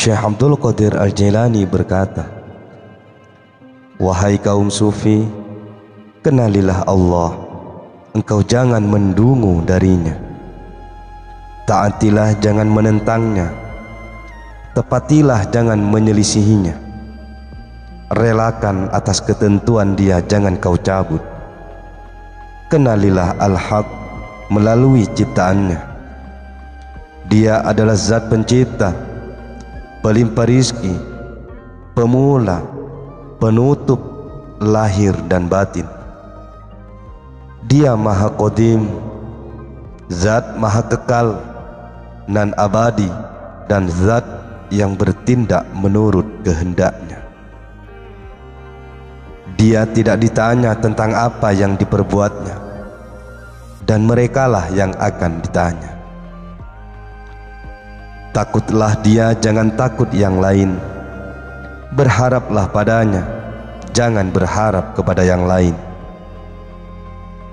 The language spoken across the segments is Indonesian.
Syekh Abdul Qadir Al-Jailani berkata, "Wahai kaum sufi, kenalilah Allah, engkau jangan mendungu darinya. Taatilah, jangan menentangnya. Tepatilah, jangan menyelisihinya. Relakan atas ketentuan dia, jangan kau cabut. Kenalilah Al-Haq melalui ciptaannya. Dia adalah zat pencipta, pelimpah rizki, pemula, penutup lahir dan batin. Dia maha qadim, zat maha kekal nan abadi, dan zat yang bertindak menurut kehendaknya. Dia tidak ditanya tentang apa yang diperbuatnya, dan merekalah yang akan ditanya. Takutlah dia, jangan takut yang lain. Berharaplah padanya, jangan berharap kepada yang lain.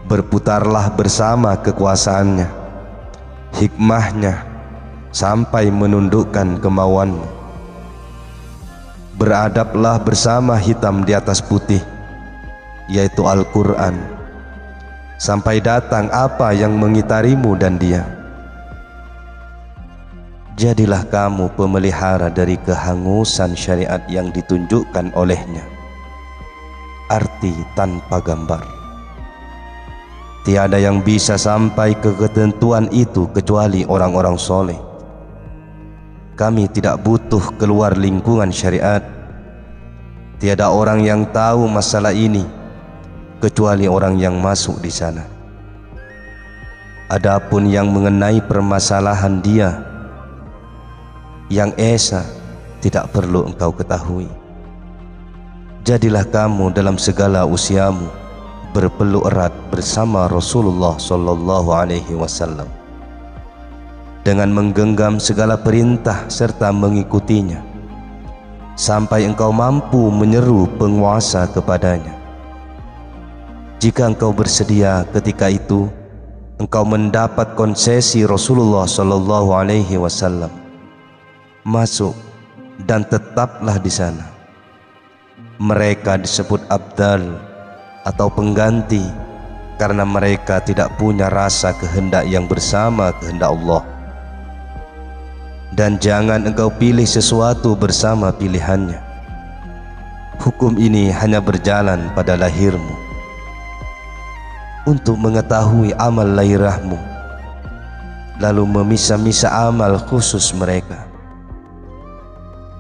Berputarlah bersama kekuasaannya, hikmahnya, sampai menundukkan kemauanmu. Beradablah bersama hitam di atas putih, yaitu Al-Quran, sampai datang apa yang mengitarimu dan dia. Jadilah kamu pemelihara dari kehangusan syariat yang ditunjukkan olehnya. Arti tanpa gambar. Tiada yang bisa sampai ke ketentuan itu kecuali orang-orang soleh. Kami tidak butuh keluar lingkungan syariat. Tiada orang yang tahu masalah ini kecuali orang yang masuk di sana. Adapun yang mengenai permasalahan dia, yang esa tidak perlu engkau ketahui. Jadilah kamu dalam segala usiamu berpeluk erat bersama Rasulullah sallallahu alaihi wasallam dengan menggenggam segala perintah serta mengikutinya sampai engkau mampu menyeru penguasa kepadanya. Jika engkau bersedia ketika itu, engkau mendapat konsesi Rasulullah sallallahu alaihi wasallam. Masuk dan tetaplah di sana. Mereka disebut abdal atau pengganti karena mereka tidak punya rasa kehendak yang bersama kehendak Allah. Dan jangan engkau pilih sesuatu bersama pilihannya. Hukum ini hanya berjalan pada lahirmu untuk mengetahui amal lahirahmu, lalu memisah-misah amal khusus mereka.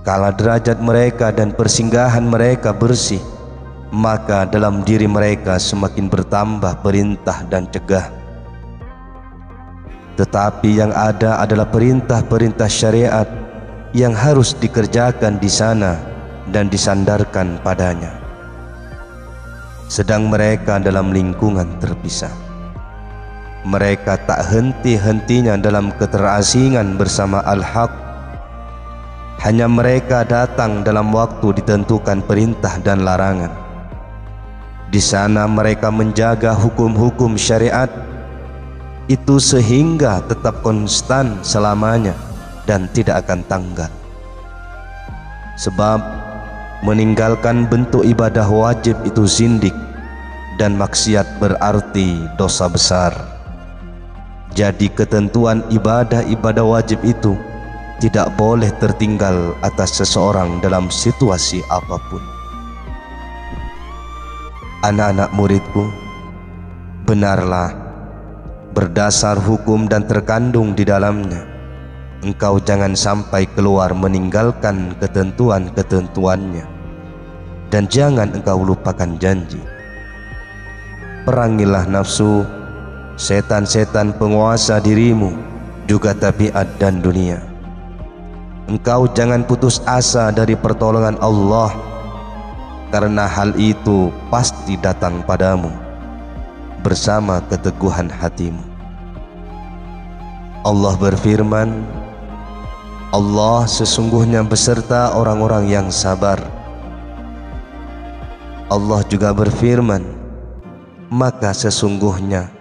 Kala derajat mereka dan persinggahan mereka bersih, maka dalam diri mereka semakin bertambah perintah dan cegah. Tetapi yang ada adalah perintah-perintah syariat yang harus dikerjakan di sana dan disandarkan padanya. Sedang mereka dalam lingkungan terpisah. Mereka tak henti-hentinya dalam keterasingan bersama Al-Haq. Hanya mereka datang dalam waktu ditentukan perintah dan larangan. Di sana mereka menjaga hukum-hukum syariat itu sehingga tetap konstan selamanya dan tidak akan tanggal. Sebab meninggalkan bentuk ibadah wajib itu zindik dan maksiat berarti dosa besar. Jadi ketentuan ibadah-ibadah wajib itu tidak boleh tertinggal atas seseorang dalam situasi apapun. Anak-anak muridku, benarlah berdasar hukum dan terkandung di dalamnya, engkau jangan sampai keluar meninggalkan ketentuan-ketentuannya, dan jangan engkau lupakan janji. Perangilah nafsu, setan-setan penguasa dirimu, juga tabiat dan dunia. Engkau jangan putus asa dari pertolongan Allah, karena hal itu pasti datang padamu bersama keteguhan hatimu. Allah berfirman, Allah sesungguhnya beserta orang-orang yang sabar. Allah juga berfirman, maka sesungguhnya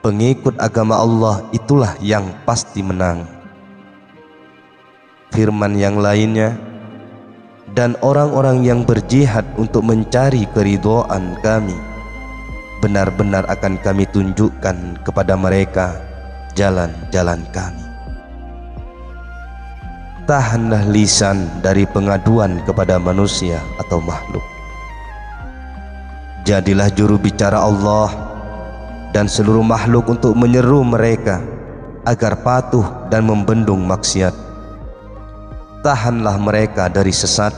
pengikut agama Allah itulah yang pasti menang. firman yang lainnya, dan orang-orang yang berjihad untuk mencari keridhaan kami, benar-benar akan kami tunjukkan kepada mereka jalan-jalan kami. Tahanlah lisan dari pengaduan kepada manusia atau makhluk. Jadilah juru bicara Allah dan seluruh makhluk untuk menyeru mereka agar patuh dan membendung maksiat. Tahanlah mereka dari sesat,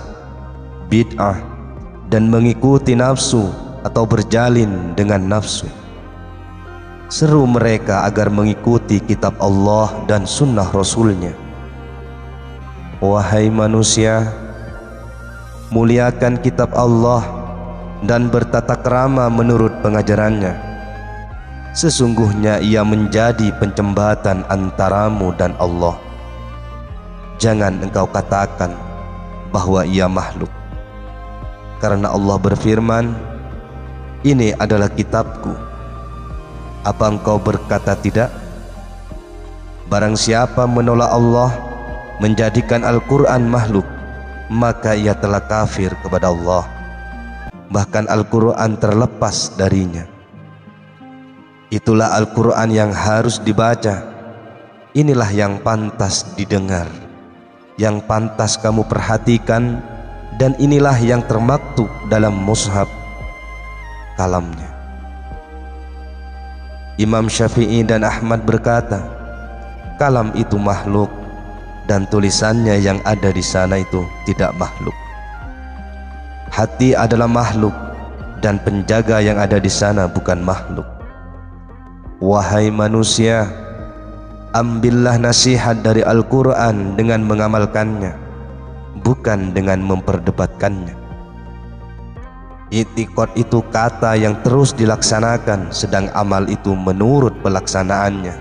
bid'ah, dan mengikuti nafsu atau berjalin dengan nafsu. Seru mereka agar mengikuti kitab Allah dan sunnah Rasulnya. Wahai manusia, muliakan kitab Allah dan bertata krama menurut pengajarannya. Sesungguhnya ia menjadi penjembatan antaramu dan Allah. Jangan engkau katakan bahwa ia makhluk, karena Allah berfirman, ini adalah kitabku. Apa engkau berkata tidak? Barang siapa menolak Allah, menjadikan Al-Quran makhluk, maka ia telah kafir kepada Allah. Bahkan Al-Quran terlepas darinya. Itulah Al-Quran yang harus dibaca. Inilah yang pantas didengar, yang pantas kamu perhatikan, dan inilah yang termaktub dalam mushaf kalamnya. Imam Syafi'i dan Ahmad berkata, kalam itu makhluk dan tulisannya yang ada di sana itu tidak makhluk. Hati adalah makhluk dan penjaga yang ada di sana bukan makhluk. Wahai manusia, ambillah nasihat dari Al-Quran dengan mengamalkannya, bukan dengan memperdebatkannya. I'tiqad itu kata yang terus dilaksanakan, sedang amal itu menurut pelaksanaannya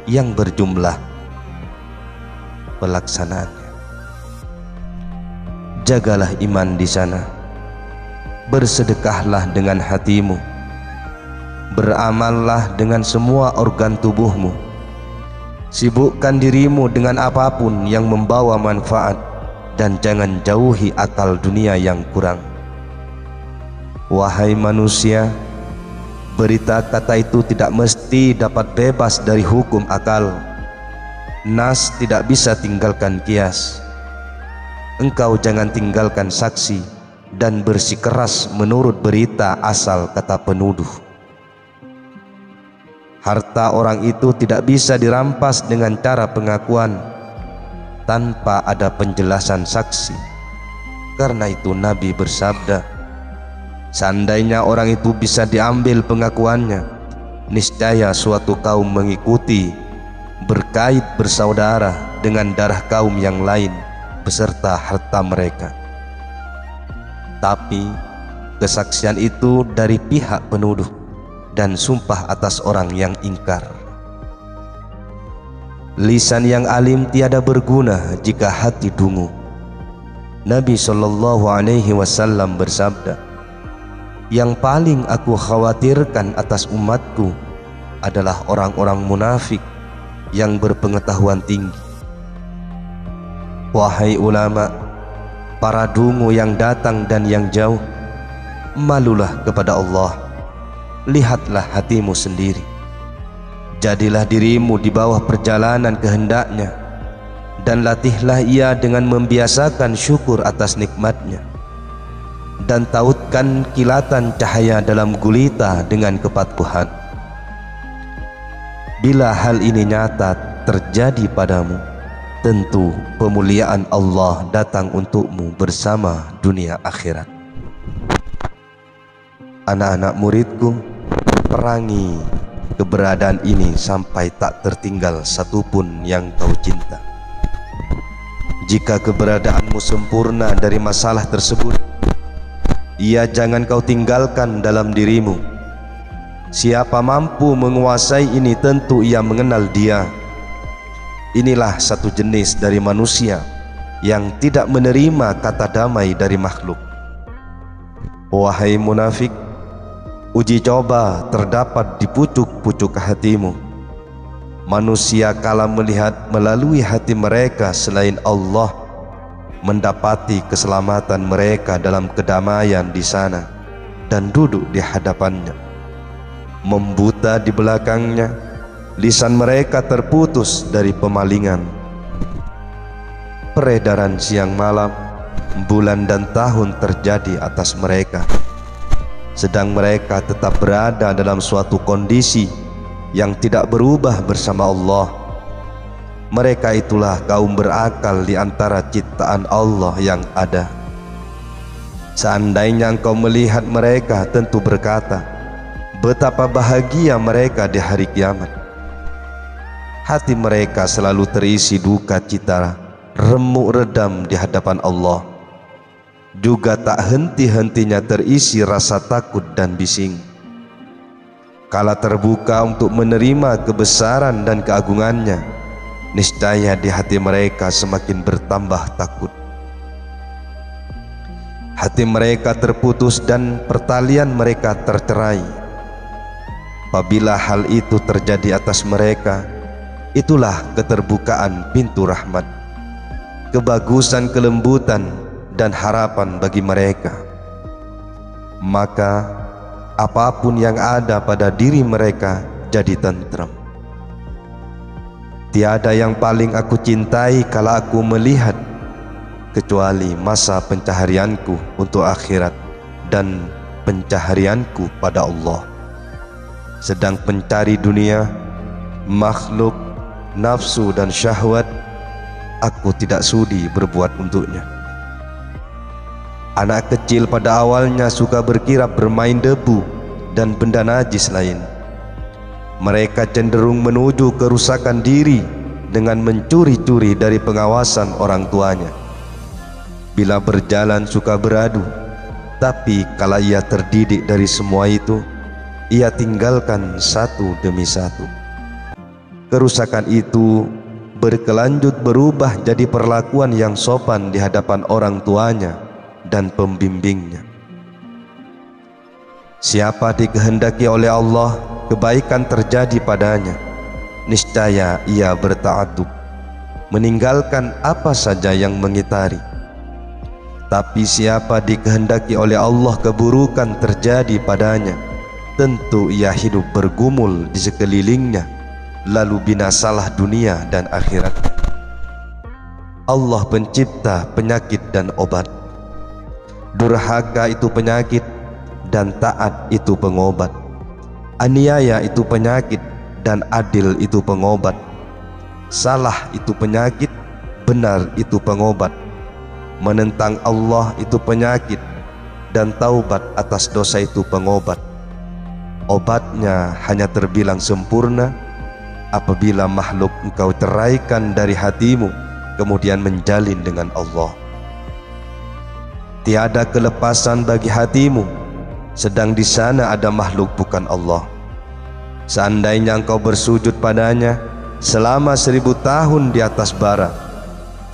yang berjumlah pelaksanaannya. Jagalah iman di sana, bersedekahlah dengan hatimu, beramallah dengan semua organ tubuhmu, sibukkan dirimu dengan apapun yang membawa manfaat, dan jangan jauhi akal dunia yang kurang. Wahai manusia, berita kata itu tidak mesti dapat bebas dari hukum akal. Nas tidak bisa tinggalkan kias. Engkau jangan tinggalkan saksi dan bersikeras menurut berita asal kata penuduh. Harta orang itu tidak bisa dirampas dengan cara pengakuan tanpa ada penjelasan saksi. Karena itu Nabi bersabda, seandainya orang itu bisa diambil pengakuannya, niscaya suatu kaum mengikuti, berkait bersaudara dengan darah kaum yang lain beserta harta mereka. Tapi kesaksian itu dari pihak penuduh dan sumpah atas orang yang ingkar. Lisan yang alim tiada berguna jika hati dungu. Nabi SAW bersabda, yang paling aku khawatirkan atas umatku adalah orang-orang munafik yang berpengetahuan tinggi. Wahai ulama, para dungu yang datang dan yang jauh, malulah kepada Allah. Lihatlah hatimu sendiri. Jadilah dirimu di bawah perjalanan kehendaknya, dan latihlah ia dengan membiasakan syukur atas nikmatnya, dan tautkan kilatan cahaya dalam gulita dengan kepatuhan. Bila hal ini nyata terjadi padamu, tentu pemuliaan Allah datang untukmu bersama dunia akhirat. Anak-anak muridku, perangi keberadaan ini sampai tak tertinggal satupun yang kau cinta. Jika keberadaanmu sempurna dari masalah tersebut, ia jangan kau tinggalkan dalam dirimu. Siapa mampu menguasai ini, tentu ia mengenal dia. Inilah satu jenis dari manusia yang tidak menerima kata damai dari makhluk. Wahai munafik, uji coba terdapat di pucuk-pucuk hatimu. manusia kala melihat melalui hati mereka selain Allah, mendapati keselamatan mereka dalam kedamaian di sana dan duduk di hadapannya. Membuta di belakangnya, lisan mereka terputus dari pemalingan. Peredaran siang malam, bulan dan tahun terjadi atas mereka, sedang mereka tetap berada dalam suatu kondisi yang tidak berubah bersama Allah. Mereka itulah kaum berakal di antara ciptaan Allah yang ada. Seandainya engkau melihat mereka, tentu berkata, betapa bahagia mereka di hari kiamat. Hati mereka selalu terisi duka cita, remuk redam di hadapan Allah. Juga tak henti-hentinya terisi rasa takut dan bising. Kala terbuka untuk menerima kebesaran dan keagungannya, niscaya di hati mereka semakin bertambah takut. Hati mereka terputus dan pertalian mereka tercerai. Apabila hal itu terjadi atas mereka, itulah keterbukaan pintu rahmat, kebagusan, kelembutan dan harapan bagi mereka. Maka apapun yang ada pada diri mereka jadi tentram. Tiada yang paling aku cintai kala aku melihat kecuali masa pencaharianku untuk akhirat dan pencaharianku pada Allah. Sedang pencari dunia, makhluk, nafsu dan syahwat, aku tidak sudi berbuat untuknya. Anak kecil pada awalnya suka berkirap bermain debu dan benda najis lain. Mereka cenderung menuju kerusakan diri dengan mencuri-curi dari pengawasan orang tuanya. Bila berjalan suka beradu, tapi kala ia terdidik dari semua itu, ia tinggalkan satu demi satu. Kerusakan itu berkelanjut berubah jadi perlakuan yang sopan di hadapan orang tuanya dan pembimbingnya. Siapa dikehendaki oleh Allah kebaikan terjadi padanya, niscaya ia berta'addub, meninggalkan apa saja yang mengitari. Tapi siapa dikehendaki oleh Allah keburukan terjadi padanya, tentu ia hidup bergumul di sekelilingnya, lalu binasalah dunia dan akhirat. Allah pencipta penyakit dan obat. Durhaka itu penyakit dan taat itu pengobat. Aniaya itu penyakit dan adil itu pengobat. Salah itu penyakit, benar itu pengobat. Menentang Allah itu penyakit dan taubat atas dosa itu pengobat. Obatnya hanya terbilang sempurna apabila makhluk engkau ceraikan dari hatimu kemudian menjalin dengan Allah. Tiada kelepasan bagi hatimu sedang di sana ada makhluk bukan Allah. Seandainya engkau bersujud padanya selama 1000 tahun di atas bara,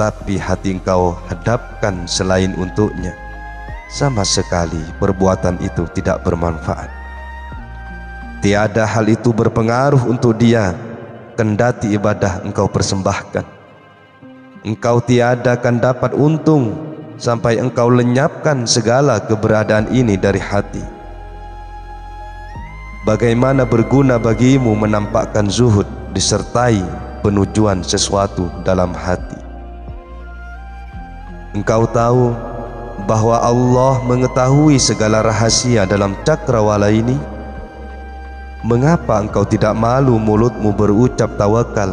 tapi hati engkau hadapkan selain untuknya, sama sekali perbuatan itu tidak bermanfaat. Tiada hal itu berpengaruh untuk dia, kendati ibadah engkau persembahkan. Engkau tiada akan dapat untung sampai engkau lenyapkan segala keberadaan ini dari hati. Bagaimana berguna bagimu menampakkan zuhud disertai penujuan sesuatu dalam hati? Engkau tahu bahwa Allah mengetahui segala rahasia dalam cakrawala ini. Mengapa engkau tidak malu mulutmu berucap tawakal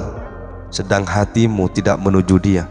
sedang hatimu tidak menuju Dia?